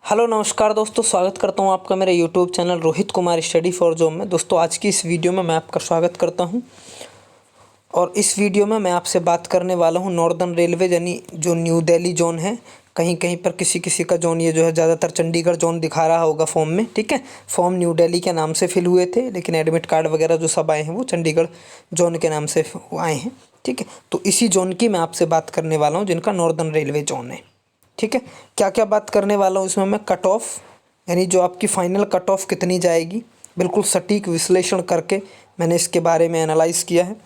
Hello नमस्कार दोस्तों, स्वागत करता हूं आपका मेरे YouTube channel Rohit Kumar study for job में। दोस्तों आज की इस वीडियो में मैं आपका स्वागत करता हूं और इस वीडियो में मैं आपसे बात करने वाला हूं नॉर्दर्न रेलवे यानी जो न्यू दिल्ली जोन है। कहीं कहीं पर किसी किसी का जोन ये जो है ज़्यादातर चंडीगढ़ जोन दिखा रहा होगा फॉर्म में। ठीक है, फॉर्म न्यू दिल्ली के नाम से फिल हुए थे, लेकिन एडमिट कार्ड वगैरह जो सब आए हैं वो चंडीगढ़ जोन के नाम से आए हैं। ठीक है, तो इसी जोन की मैं आपसे बात करने वाला हूँ जिनका नॉर्दर्न रेलवे जोन है। ठीक है, क्या क्या बात करने वाला हूँ इसमें मैं, कट ऑफ यानी जो आपकी फ़ाइनल कट ऑफ कितनी जाएगी, बिल्कुल सटीक विश्लेषण करके मैंने इसके बारे में एनालाइज़ किया है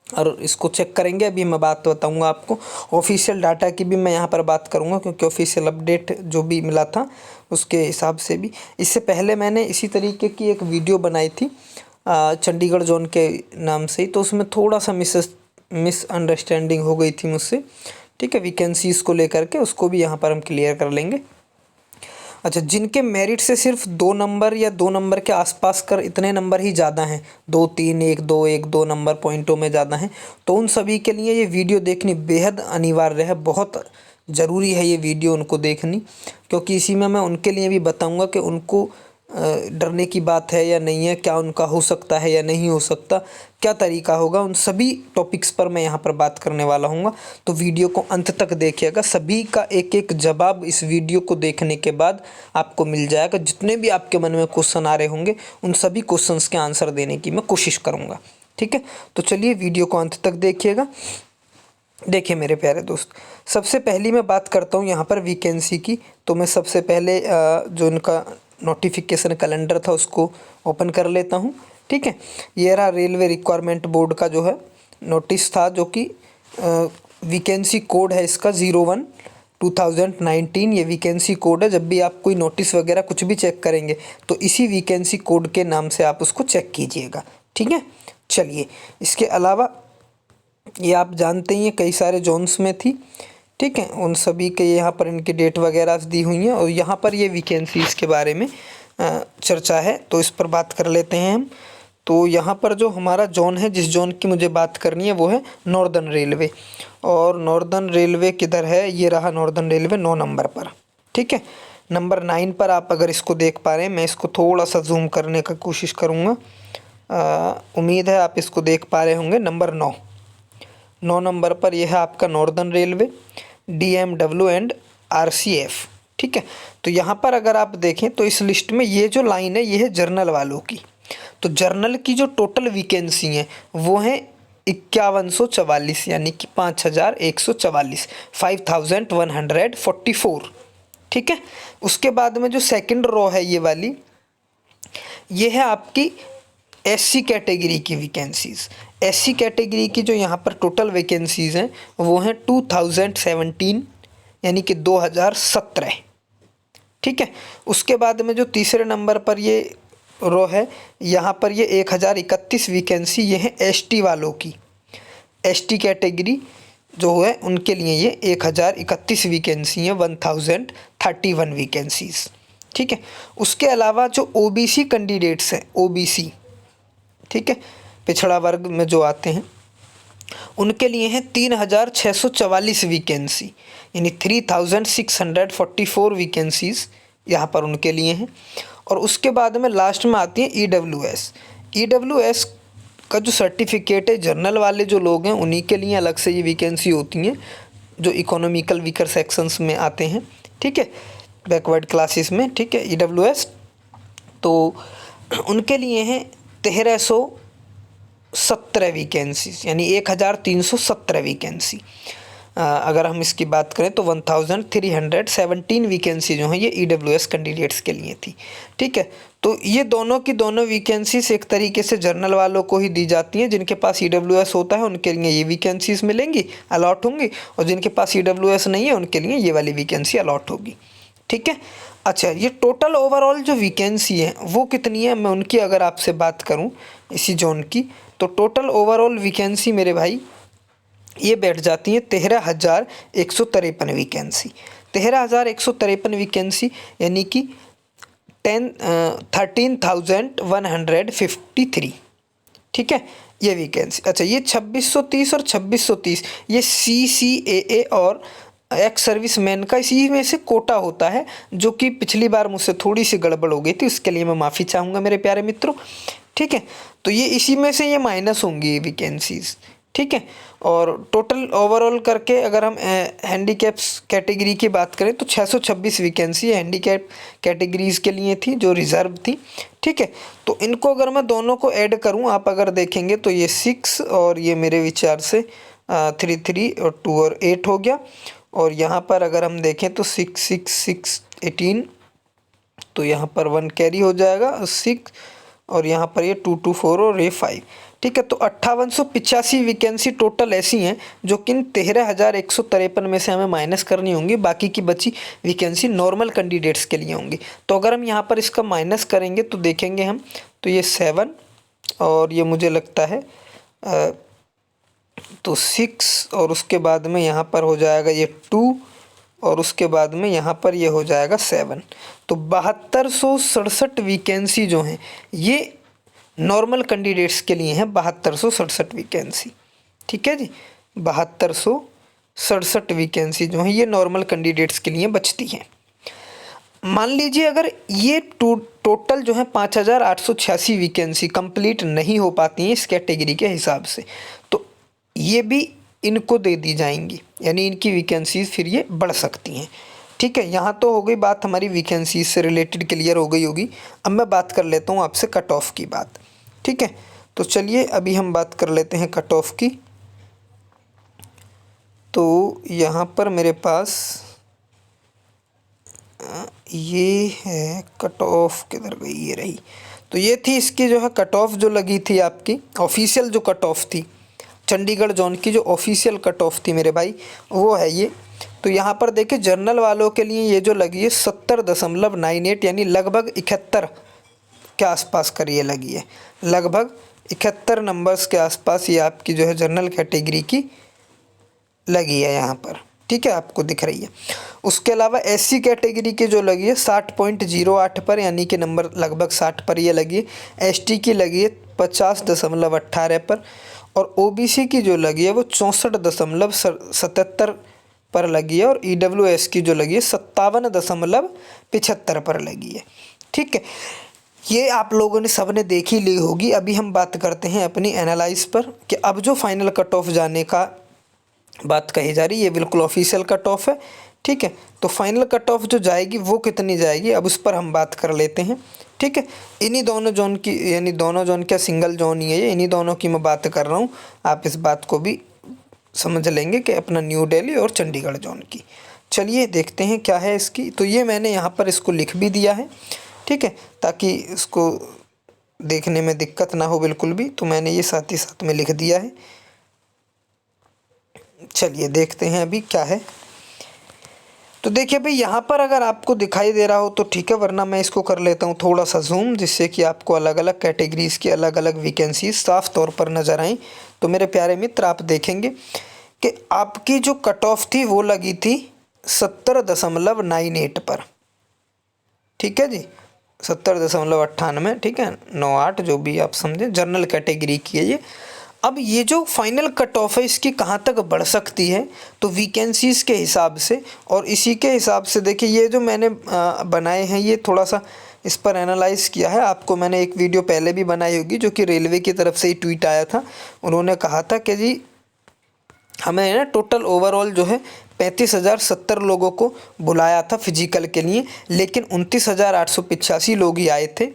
और इसको चेक करेंगे। अभी मैं बात बताऊंगा आपको ऑफिशियल डाटा की भी मैं यहाँ पर बात करूँगा, क्योंकि ऑफिशियल अपडेट जो भी मिला था उसके हिसाब से भी। इससे पहले मैंने इसी तरीके की एक वीडियो बनाई थी चंडीगढ़ जोन के नाम से ही, तो उसमें थोड़ा सा मिसअंडरस्टैंडिंग हो गई थी मुझसे। ठीक है, वैकेंसीज़ को लेकर के उसको भी यहाँ पर हम क्लियर कर लेंगे। अच्छा, जिनके मेरिट से सिर्फ 2 नंबर या 2 नंबर के आसपास कर इतने नंबर ही ज़्यादा हैं, 2 3 1 2 नंबर पॉइंटों में ज़्यादा हैं, तो उन सभी के लिए ये वीडियो देखनी बेहद अनिवार्य है। बहुत ज़रूरी है ये वीडियो उनको देखनी, क्योंकि इसी में मैं उनके लिए भी बताऊंगा कि उनको डरने की बात है या नहीं है, क्या उनका हो सकता है या नहीं हो सकता, क्या तरीका होगा, उन सभी टॉपिक्स पर मैं यहाँ पर बात करने वाला हूँ। तो वीडियो को अंत तक देखिएगा, सभी का एक एक जवाब इस वीडियो को देखने के बाद आपको मिल जाएगा। जितने भी आपके मन में क्वेश्चन आ रहे होंगे उन सभी क्वेश्चंस के आंसर देने की मैं कोशिश करूँगा। ठीक है, तो चलिए वीडियो को अंत तक देखिएगा। देखिए मेरे प्यारे दोस्त, सबसे पहली मैं बात करता हूँ यहाँ पर वैकेंसी की। तो मैं सबसे पहले जो इनका नोटिफिकेशन कैलेंडर था उसको ओपन कर लेता हूँ। ठीक है, ये रहा रेलवे रिक्वायरमेंट बोर्ड का जो है नोटिस था, जो कि वैकेंसी कोड है इसका 01/2019। ये वैकेंसी कोड है। जब भी आप कोई नोटिस वगैरह कुछ भी चेक करेंगे तो इसी वैकेंसी कोड के नाम से आप उसको चेक कीजिएगा। ठीक है, चलिए इसके अलावा ये आप जानते ही हैं कई सारे जोन्स में थी। ठीक है, उन सभी के यहाँ पर इनकी डेट वगैरह दी हुई हैं और यहाँ पर ये वैकेंसीज़ के बारे में चर्चा है, तो इस पर बात कर लेते हैं हम। तो यहाँ पर जो हमारा जोन है, जिस जोन की मुझे बात करनी है वो है नॉर्दर्न रेलवे। और नॉर्दर्न रेलवे किधर है, ये रहा नॉर्दर्न रेलवे 9 नंबर पर। ठीक है, नंबर 9 पर आप अगर इसको देख पा रहे हैं, मैं इसको थोड़ा सा जूम करने का कोशिश करूँगा। उम्मीद है आप इसको देख पा रहे होंगे। नंबर 9 नंबर पर यह है आपका northern railway, DMW and RCF। ठीक है, तो यहाँ पर अगर आप देखें तो इस लिस्ट में ये जो लाइन है ये है जर्नल वालों की। तो जर्नल की जो टोटल वैकेंसी है वो है 5144, यानी कि 5144, 5144। ठीक है, उसके बाद में जो सेकंड रो है ये वाली, ये है आपकी SC कैटेगरी की वैकेंसीज़। SC कैटेगरी की जो यहाँ पर टोटल वैकेंसीज़ हैं वो हैं 2017, यानी कि 2017। ठीक है, उसके बाद में जो तीसरे नंबर पर ये रो है, यहाँ पर ये 1031 वैकेंसी, ये है ST वालों की। ST कैटेगरी जो है उनके लिए ये 1031 वैकेंसी हैं, 1031 वैकेंसीज़। ठीक है, उसके अलावा जो OBC कैंडिडेट्स हैं, OBC, ठीक है, पिछड़ा वर्ग में जो आते हैं, उनके लिए हैं 3644 वैकेंसी, यानी 3644 वैकेंसीज़ यहाँ पर उनके लिए हैं। और उसके बाद में लास्ट में आती है EWS का जो सर्टिफिकेट है, जर्नल वाले जो लोग हैं उन्हीं के लिए अलग से ये वैकेंसी होती हैं, जो इकोनॉमिकल वीकर सेक्शंस में आते हैं। ठीक है, बैकवर्ड क्लासेस में। ठीक है, EWS, तो उनके लिए हैं 1317 वैकेंसीज, यानी 1317 वैकेंसी। अगर हम इसकी बात करें तो 1317 वैकेंसी जो हैं ये EWS कैंडिडेट्स के लिए थी। ठीक है, तो ये दोनों की दोनों वैकेंसीज एक तरीके से जर्नल वालों को ही दी जाती हैं। जिनके पास EWS होता है उनके लिए ये वैकेंसीज मिलेंगी, अलॉट होंगी, और जिनके पास EWS नहीं है उनके लिए ये वाली वैकेंसी अलॉट होगी। ठीक है, अच्छा, ये टोटल ओवरऑल जो वैकेंसी है वो कितनी है, मैं उनकी अगर आपसे बात करूं इसी जोन की, तो टोटल ओवरऑल वैकेंसी मेरे भाई ये बैठ जाती है 13,153 वैकेंसी। 13,153 वैकेंसी, यानी कि 13,153। ठीक है, ये वैकेंसी। अच्छा, ये 2630 और 2630 ये CCAA और एक्स सर्विसमैन का इसी में से कोटा होता है, जो कि पिछली बार मुझसे थोड़ी सी गड़बड़ हो गई थी, उसके लिए मैं माफ़ी चाहूँगा मेरे प्यारे मित्रों। ठीक है, तो ये इसी में से ये माइनस होंगी ये वैकेंसीज़। ठीक है, और टोटल ओवरऑल करके अगर हम हैंडीकैप्स कैटेगरी की बात करें तो 626 वैकेंसी हैंडीकैप कैटेगरीज़ के लिए थी जो रिज़र्व थी। ठीक है, तो इनको अगर मैं दोनों को ऐड करूं, आप अगर देखेंगे तो ये 6 और ये मेरे विचार से 3 और 2 और 8 हो गया। और यहाँ पर अगर हम देखें तो 6 6 6 18, तो यहाँ पर 1 कैरी हो जाएगा 6, और यहाँ पर ये 2 2 4 और ये 5। ठीक है, तो 5885 वैकेंसी टोटल ऐसी हैं जो कि 13,153 में से हमें माइनस करनी होंगी, बाकी की बची वैकेंसी नॉर्मल कैंडिडेट्स के लिए होंगी। तो अगर हम यहाँ पर इसका माइनस करेंगे तो देखेंगे हम, तो ये 7 और ये मुझे लगता है तो 6, और उसके बाद में यहाँ पर हो जाएगा ये 2, और उसके बाद में यहाँ पर ये हो जाएगा 7। तो 7267 वैकेंसी जो हैं ये नॉर्मल कैंडिडेट्स के लिए हैं, 7267 वैकेंसी। ठीक है जी, 7267 वैकेंसी जो है ये नॉर्मल कैंडिडेट्स के लिए बचती हैं। मान लीजिए अगर ये टोटल जो है 5886 वैकेंसी कंप्लीट नहीं हो पाती हैं इस कैटेगरी के हिसाब से, तो ये भी इनको दे दी जाएंगी, यानी इनकी वैकेंसीज फिर ये बढ़ सकती हैं। ठीक है, यहाँ तो हो गई बात हमारी वैकेंसीज से रिलेटेड क्लियर हो गई होगी। अब मैं बात कर लेता हूँ आपसे कट ऑफ की बात। ठीक है, तो चलिए अभी हम बात कर लेते हैं कट ऑफ की। तो यहाँ पर मेरे पास ये है कट ऑफ, किधर गई, ये रही। तो ये थी इसकी जो है कट ऑफ जो लगी थी आपकी ऑफिशियल जो कट ऑफ थी, चंडीगढ़ जोन की जो ऑफिशियल कट ऑफ थी मेरे भाई, वो है ये। तो यहाँ पर देखिए जनरल वालों के लिए ये जो लगी है 70.98, यानी लगभग 71 के आसपास कर ये लगी है, लगभग 71 नंबर्स के आसपास ये आपकी जो है जनरल कैटेगरी की लगी है यहाँ पर। ठीक है, आपको दिख रही है। उसके अलावा एससी कैटेगरी की जो लगी है 60.08 पर, यानी कि नंबर लगभग 60 पर ये लगी है। एसटी की लगी है 50.18 पर, और ओबीसी की जो लगी है वो 64.77 पर लगी है, और ईडब्ल्यूएस की जो लगी है 57.75 पर लगी है। ठीक है, ये आप लोगों ने सबने देख ही ली होगी। अभी हम बात करते हैं अपनी एनालाइज पर कि अब जो फाइनल कट ऑफ जाने का बात कही जा रही है ये बिल्कुल ऑफिशियल कट ऑफ है। ठीक है, तो फाइनल कट ऑफ जो जाएगी वो कितनी जाएगी, अब उस पर हम बात कर लेते हैं। ठीक है, इन्हीं दोनों जोन की, यानी दोनों जोन क्या सिंगल जोन ही है ये, इन्हीं दोनों की मैं बात कर रहा हूँ। आप इस बात को भी समझ लेंगे कि अपना न्यू दिल्ली और चंडीगढ़ जोन की। चलिए देखते हैं क्या है इसकी। तो ये मैंने यहाँ पर इसको लिख भी दिया है। ठीक है, ताकि इसको देखने में दिक्कत ना हो बिल्कुल भी, तो मैंने ये साथ ही साथ में लिख दिया है। चलिए देखते हैं अभी क्या है। तो देखिए भाई यहाँ पर अगर आपको दिखाई दे रहा हो तो ठीक है, वरना मैं इसको कर लेता हूँ थोड़ा सा जूम, जिससे कि आपको अलग अलग कैटेगरीज़ की अलग अलग वैकेंसीज साफ तौर पर नज़र आएँ। तो मेरे प्यारे मित्र आप देखेंगे कि आपकी जो कट ऑफ थी वो लगी थी 70.98 पर। ठीक है जी, 70.98, ठीक है, 98 जो भी आप समझें, जनरल कैटेगरी की है ये। अब ये जो फाइनल कट ऑफ है इसकी कहाँ तक बढ़ सकती है, तो वैकेंसीज़ के हिसाब से, और इसी के हिसाब से देखिए ये जो मैंने बनाए हैं ये थोड़ा सा इस पर एनालाइज किया है। आपको मैंने एक वीडियो पहले भी बनाई होगी जो कि रेलवे की तरफ से ही ट्वीट आया था। उन्होंने कहा था कि जी हमें ना टोटल ओवरऑल जो है 35,070 लोगों को बुलाया था फिजिकल के लिए, लेकिन 29,885 लोग ही आए थे,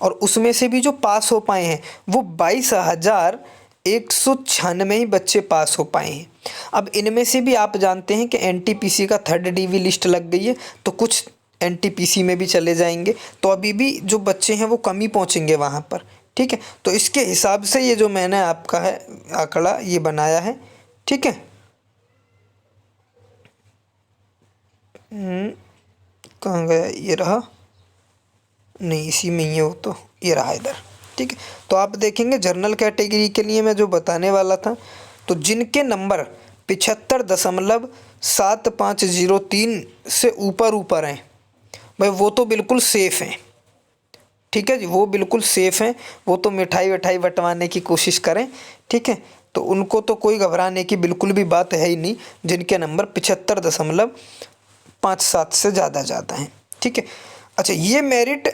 और उसमें से भी जो पास हो पाए हैं वो 22,196 ही बच्चे पास हो पाए हैं। अब इनमें से भी आप जानते हैं कि एनटीपीसी का 3rd DV लिस्ट लग गई है, तो कुछ एनटीपीसी में भी चले जाएंगे, तो अभी भी जो बच्चे हैं वो कम ही पहुँचेंगे वहाँ पर। ठीक है, तो इसके हिसाब से ये जो मैंने आपका है आंकड़ा ये बनाया है। ठीक है, कहाँ गया, ये रहा, नहीं इसी में ही है वो, तो ये रहा इधर। ठीक है, तो आप देखेंगे जनरल कैटेगरी के लिए मैं जो बताने वाला था, तो जिनके नंबर 75.7503 से ऊपर हैं भाई वो तो बिल्कुल सेफ़ हैं। ठीक है जी, वो बिल्कुल सेफ़ हैं, वो तो मिठाई विठाई बंटवाने की कोशिश करें। ठीक है, तो उनको तो कोई घबराने की बिल्कुल भी बात है ही नहीं, जिनके नंबर 75.57 से ज़्यादा जाता है। ठीक है। अच्छा, ये मेरिट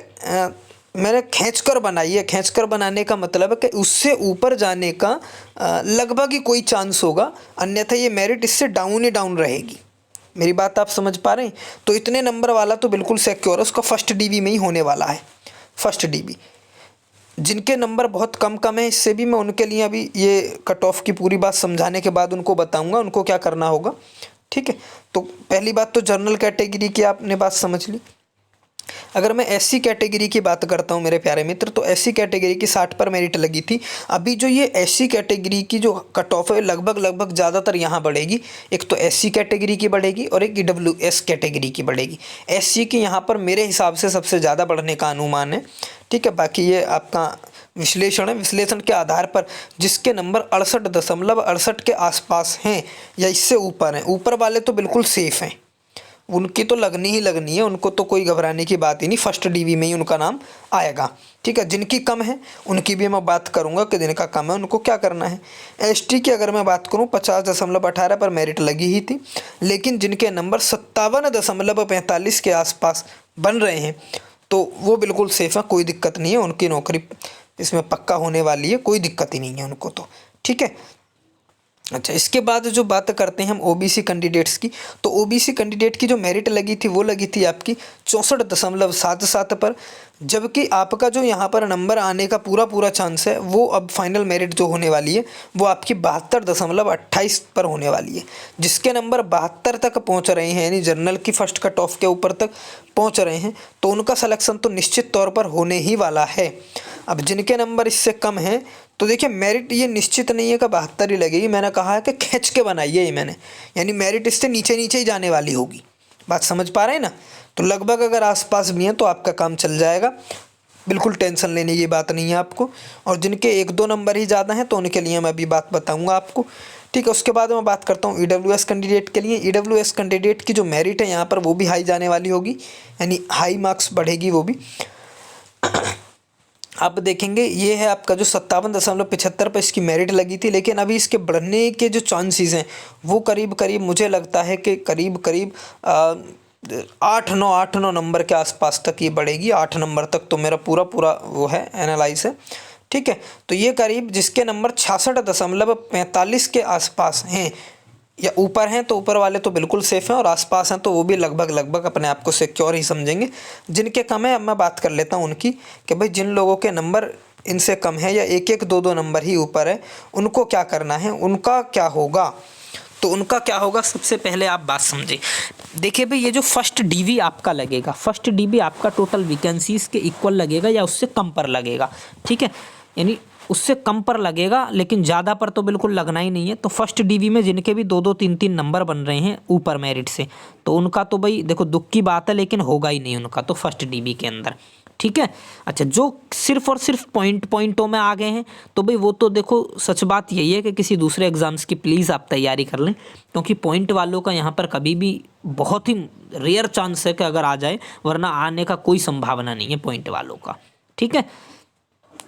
मैंने खींचकर बनाई है। खींचकर बनाने का मतलब है कि उससे ऊपर जाने का लगभग ही कोई चांस होगा, अन्यथा ये मेरिट इससे डाउन ही डाउन रहेगी। मेरी बात आप समझ पा रहे हैं? तो इतने नंबर वाला तो बिल्कुल सिक्योर है, उसका फर्स्ट डीवी में ही होने वाला है। फर्स्ट डीवी जिनके नंबर बहुत कम कम है, इससे भी मैं उनके लिए अभी ये कट ऑफ की पूरी बात समझाने के बाद उनको बताऊंगा उनको क्या करना होगा। ठीक है। तो पहली बात तो जनरल कैटेगरी की आपने बात समझ ली। अगर मैं एससी कैटेगरी की बात करता हूँ मेरे प्यारे मित्र, तो एससी कैटेगरी की 60 पर मेरिट लगी थी। अभी जो ये एससी कैटेगरी की जो कट ऑफ है लगभग ज़्यादातर यहाँ बढ़ेगी। एक तो एससी कैटेगरी की बढ़ेगी और एक ईडब्ल्यूएस कैटेगरी की बढ़ेगी। एससी की यहाँ पर मेरे हिसाब से सबसे ज़्यादा बढ़ने का अनुमान है। ठीक है। बाकी ये आपका विश्लेषण है, विश्लेषण के आधार पर जिसके नंबर 68.68 के आसपास हैं या इससे ऊपर हैं, ऊपर वाले तो बिल्कुल सेफ़ हैं, उनकी तो लगनी ही लगनी है, उनको तो कोई घबराने की बात ही नहीं, फर्स्ट डीवी में ही उनका नाम आएगा। ठीक है। जिनकी कम है उनकी भी मैं बात करूंगा कि जिनका कम है उनको क्या करना है। एसटी की अगर मैं बात करूं 50.18 पर मेरिट लगी ही थी, लेकिन जिनके नंबर 57.45 के आसपास बन रहे हैं तो वो बिल्कुल सेफ है, कोई दिक्कत नहीं है, उनकी नौकरी इसमें पक्का होने वाली है, कोई दिक्कत ही नहीं है उनको तो। ठीक है। अच्छा, इसके बाद जो बात करते हैं हम ओबीसी कैंडिडेट्स की, तो ओबीसी कैंडिडेट की जो मेरिट लगी थी वो लगी थी आपकी 64.77 पर, जबकि आपका जो यहाँ पर नंबर आने का पूरा चांस है वो अब फाइनल मेरिट जो होने वाली है वो आपकी 72.28 पर होने वाली है। जिसके नंबर 72 तक पहुँच रहे हैं, यानी जनरल की फर्स्ट कट ऑफ के ऊपर तक पहुँच रहे हैं, तो उनका सिलेक्शन तो निश्चित तौर पर होने ही वाला है। अब जिनके नंबर इससे कम हैं तो देखिए मेरिट ये निश्चित नहीं है कि 72 ही लगेगी, मैंने कहा है कि खींच के बनाई है ये मैंने, यानी मेरिट इससे नीचे नीचे ही जाने वाली होगी। बात समझ पा रहे हैं ना? तो लगभग अगर आसपास भी हैं तो आपका काम चल जाएगा, बिल्कुल टेंशन लेने की बात नहीं है आपको। और जिनके 1-2 नंबर ही ज़्यादा हैं तो उनके लिए मैं अभी बात बताऊँगा आपको। ठीक है। उसके बाद मैं बात करता हूँ ईडब्ल्यूएस कैंडिडेट के लिए। ईडब्ल्यूएस कैंडिडेट की जो मेरिट है यहाँ पर वो भी हाई जाने वाली होगी, यानी हाई मार्क्स बढ़ेगी वो भी। आप देखेंगे ये है आपका जो 57.75 पर इसकी मेरिट लगी थी, लेकिन अभी इसके बढ़ने के जो चांसेस हैं वो करीब करीब मुझे लगता है कि करीब करीब 8-9 नंबर के आसपास तक ये बढ़ेगी। 8 नंबर तक तो मेरा पूरा वो है एनालाइज है। ठीक है। तो ये करीब जिसके नंबर 66.45 के आसपास हैं या ऊपर हैं तो ऊपर वाले तो बिल्कुल सेफ़ हैं, और आसपास हैं तो वो भी लगभग अपने आप को सिक्योर ही समझेंगे। जिनके कम है अब मैं बात कर लेता हूँ उनकी, कि भाई जिन लोगों के नंबर इनसे कम है या 1-2 नंबर ही ऊपर है उनको क्या करना है, उनका क्या होगा। तो उनका क्या होगा, सबसे पहले आप बात समझिए। देखिए भाई, ये जो फर्स्ट डीवी आपका लगेगा, फर्स्ट डीवी आपका टोटल वैकेंसीज़ के इक्वल लगेगा या उससे कम पर लगेगा। ठीक है। यानी उससे कम पर लगेगा, लेकिन ज़्यादा पर तो बिल्कुल लगना ही नहीं है। तो फर्स्ट डीवी में जिनके भी 2-2 3-3 नंबर बन रहे हैं ऊपर मेरिट से, तो उनका तो भाई देखो दुख की बात है, लेकिन होगा ही नहीं उनका तो फर्स्ट डीवी के अंदर। ठीक है। अच्छा, जो सिर्फ और सिर्फ पॉइंटों में आ गए हैं तो भाई वो तो देखो सच बात यही है कि किसी दूसरे एग्ज़ाम्स की प्लीज़ आप तैयारी कर लें, क्योंकि पॉइंट वालों का यहाँ पर कभी भी बहुत ही रेयर चांस है कि अगर आ जाए, वरना आने का कोई संभावना नहीं है पॉइंट वालों का। ठीक है।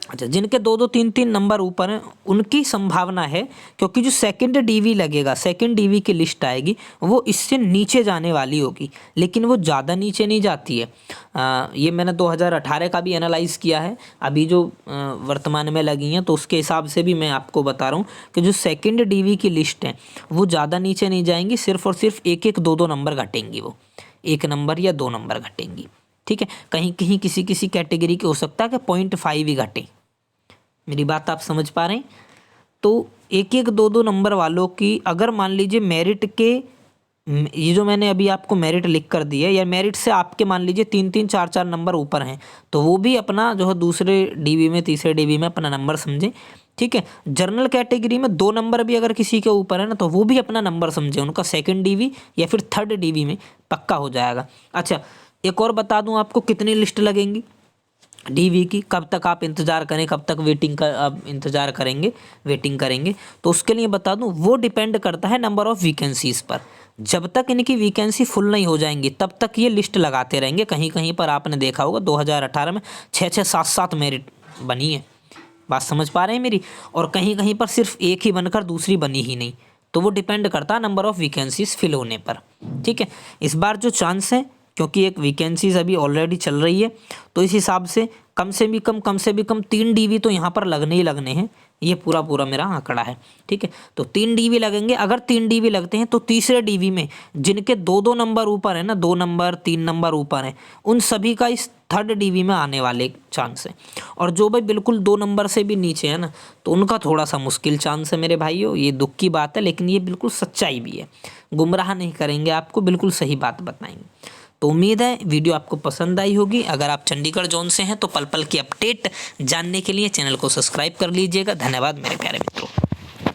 अच्छा, जिनके 2-2 3-3 नंबर ऊपर हैं उनकी संभावना है, क्योंकि जो सेकंड डीवी लगेगा, सेकंड डीवी की लिस्ट आएगी वो इससे नीचे जाने वाली होगी, लेकिन वो ज़्यादा नीचे नहीं जाती है। ये मैंने 2018 का भी एनालाइज़ किया है, अभी जो वर्तमान में लगी हैं तो उसके हिसाब से भी मैं आपको बता रहा हूँ कि जो सेकेंड डीवी की लिस्ट है वो ज़्यादा नीचे नहीं जाएंगी, सिर्फ और सिर्फ 1-2 नंबर घटेंगी, वो 1 नंबर या 2 नंबर घटेंगी। ठीक है। कहीं कहीं किसी कैटेगरी के हो सकता है कि 0.5 ही घटे। मेरी बात आप समझ पा रहे हैं? तो 1-2 नंबर वालों की अगर मान लीजिए मेरिट के, ये जो मैंने अभी आपको मेरिट लिख कर दी है, या मेरिट से आपके मान लीजिए 3-3 4-4 नंबर ऊपर हैं, तो वो भी अपना जो है दूसरे डीवी में, तीसरे डीवी में अपना नंबर समझें। ठीक है। जनरल कैटेगरी में 2 नंबर भी अगर किसी के ऊपर है ना, तो वो भी अपना नंबर समझें, उनका सेकेंड डीवी या फिर थर्ड डीवी में पक्का हो जाएगा। अच्छा, एक और बता दूँ आपको कितनी लिस्ट लगेंगी डीवी की, कब तक आप इंतज़ार करें, कब तक आप इंतज़ार करेंगे, वेटिंग करेंगे, तो उसके लिए बता दूं वो डिपेंड करता है नंबर ऑफ़ वैकेंसीज़ पर। जब तक इनकी वैकेंसी फुल नहीं हो जाएंगी तब तक ये लिस्ट लगाते रहेंगे। कहीं कहीं पर आपने देखा होगा 2018 में 6-6 7-7 मेरिट बनी है, बात समझ पा रहे हैं मेरी। और कहीं कहीं पर सिर्फ एक ही बनकर दूसरी बनी ही नहीं, तो वो डिपेंड करता है नंबर ऑफ वैकेंसीज फिल होने पर। ठीक है, इस बार जो चांस है, क्योंकि एक वैकेंसीज अभी ऑलरेडी चल रही है, तो इस हिसाब से कम से भी कम 3 डीवी तो यहाँ पर लगने ही लगने हैं। ये पूरा पूरा मेरा आंकड़ा है। ठीक है, तो 3 डीवी लगेंगे। अगर 3 डीवी लगते हैं तो तीसरे डीवी में जिनके 2-2 नंबर ऊपर है ना, 2 नंबर 3 नंबर ऊपर है, उन सभी का इस थर्ड डीवी में आने वाले चांस है। और जो भाई बिल्कुल 2 नंबर से भी नीचे है ना, तो उनका थोड़ा सा मुश्किल चांस है मेरे भाइयों। ये दुख की बात है, लेकिन ये बिल्कुल सच्चाई भी है। गुमराह नहीं करेंगे आपको, बिल्कुल सही बात बताएंगे। तो उम्मीद है वीडियो आपको पसंद आई होगी। अगर आप चंडीगढ़ जोन से हैं तो पल पल की अपडेट जानने के लिए चैनल को सब्सक्राइब कर लीजिएगा। धन्यवाद मेरे प्यारे मित्रों।